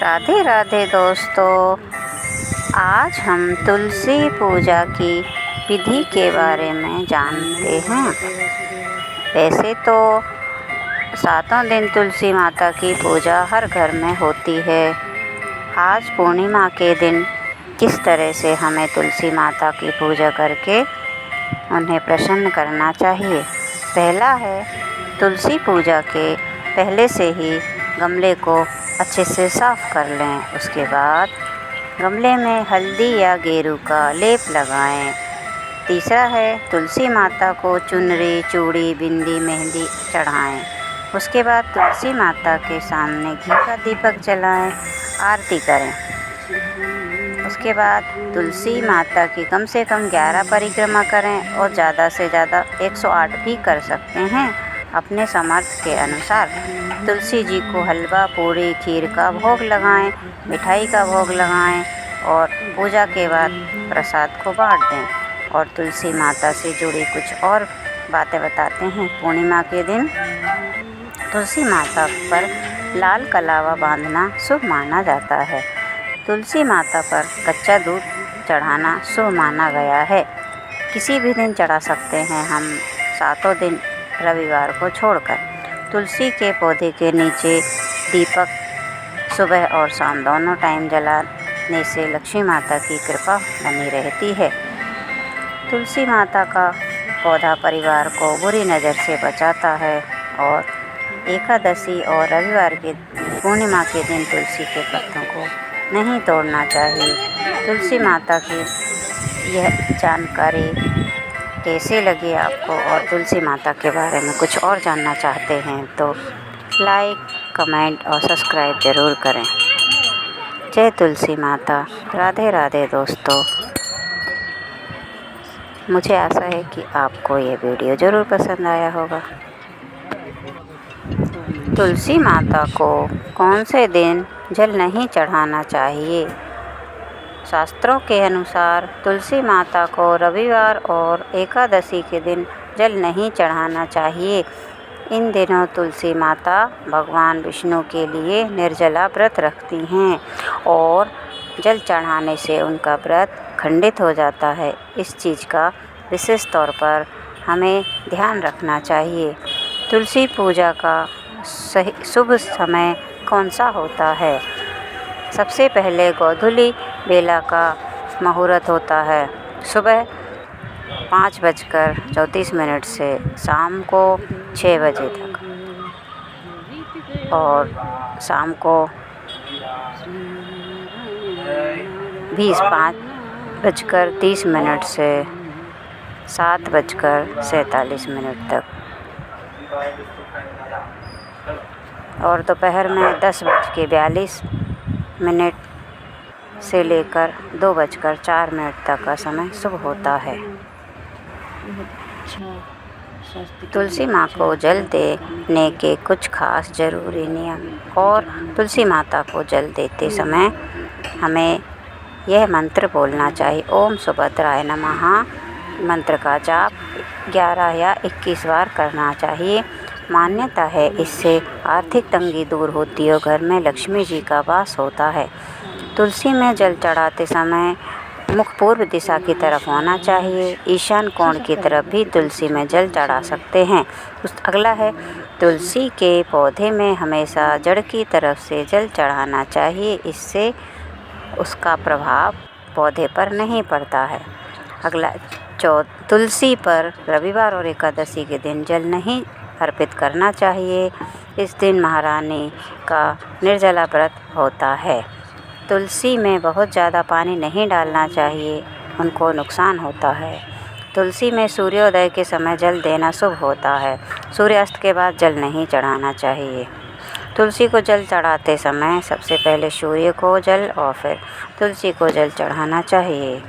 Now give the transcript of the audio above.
राधे राधे दोस्तों, आज हम तुलसी पूजा की विधि के बारे में जानते हैं। वैसे तो सातों दिन तुलसी माता की पूजा हर घर में होती है। आज पूर्णिमा के दिन किस तरह से हमें तुलसी माता की पूजा करके उन्हें प्रसन्न करना चाहिए। पहला है, तुलसी पूजा के पहले से ही गमले को अच्छे से साफ़ कर लें। उसके बाद गमले में हल्दी या गेरू का लेप लगाएं। तीसरा है, तुलसी माता को चुनरी, चूड़ी, बिंदी, मेहंदी चढ़ाएं। उसके बाद तुलसी माता के सामने घी का दीपक जलाएं, आरती करें। उसके बाद तुलसी माता की कम से कम 11 परिक्रमा करें और ज़्यादा से ज़्यादा 108 भी कर सकते हैं अपने सामर्थ्य के अनुसार। तुलसी जी को हलवा, पूड़ी, खीर का भोग लगाएं, मिठाई का भोग लगाएं और पूजा के बाद प्रसाद को बांट दें। और तुलसी माता से जुड़ी कुछ और बातें बताते हैं। पूर्णिमा के दिन तुलसी माता पर लाल कलावा बांधना शुभ माना जाता है। तुलसी माता पर कच्चा दूध चढ़ाना शुभ माना गया है। किसी भी दिन चढ़ा सकते हैं हम, सातों दिन रविवार को छोड़कर। तुलसी के पौधे के नीचे दीपक सुबह और शाम दोनों टाइम जलाने से लक्ष्मी माता की कृपा बनी रहती है। तुलसी माता का पौधा परिवार को बुरी नज़र से बचाता है। और एकादशी और रविवार के पूर्णिमा के दिन तुलसी के पत्तों को नहीं तोड़ना चाहिए। तुलसी माता की यह जानकारी कैसे लगी आपको और तुलसी माता के बारे में कुछ और जानना चाहते हैं तो लाइक, कमेंट और सब्सक्राइब ज़रूर करें। जय तुलसी माता। राधे राधे दोस्तों। मुझे आशा है कि आपको ये वीडियो ज़रूर पसंद आया होगा। तुलसी माता को कौन से दिन जल नहीं चढ़ाना चाहिए। शास्त्रों के अनुसार तुलसी माता को रविवार और एकादशी के दिन जल नहीं चढ़ाना चाहिए। इन दिनों तुलसी माता भगवान विष्णु के लिए निर्जला व्रत रखती हैं और जल चढ़ाने से उनका व्रत खंडित हो जाता है। इस चीज़ का विशेष तौर पर हमें ध्यान रखना चाहिए। तुलसी पूजा का सही शुभ समय कौन सा होता है। सबसे पहले गोधूली बेला का मुहूर्त होता है, सुबह 5:34 से शाम को 6 बजे तक। और शाम को भी 5:30 से 7:47 तक। और दोपहर में 10:42 से लेकर 2:04 तक का समय शुभ होता है। तुलसी माँ को जल देने के कुछ खास ज़रूरी नियम। और तुलसी माता को जल देते समय हमें यह मंत्र बोलना चाहिए। ओम सुभद्राय नमः मंत्र का जाप 11 या 21 बार करना चाहिए। मान्यता है इससे आर्थिक तंगी दूर होती है और घर में लक्ष्मी जी का वास होता है। तुलसी में जल चढ़ाते समय मुख पूर्व दिशा की तरफ होना चाहिए। ईशान कोण की तरफ भी तुलसी में जल चढ़ा सकते हैं। अगला है, तुलसी के पौधे में हमेशा जड़ की तरफ से जल चढ़ाना चाहिए। इससे उसका प्रभाव पौधे पर नहीं पड़ता है। अगला, तुलसी पर रविवार और एकादशी के दिन जल नहीं अर्पित करना चाहिए। इस दिन महारानी का निर्जला व्रत होता है। तुलसी में बहुत ज़्यादा पानी नहीं डालना चाहिए, उनको नुकसान होता है। तुलसी में सूर्योदय के समय जल देना शुभ होता है। सूर्यास्त के बाद जल नहीं चढ़ाना चाहिए। तुलसी को जल चढ़ाते समय सबसे पहले सूर्य को जल और फिर तुलसी को जल चढ़ाना चाहिए।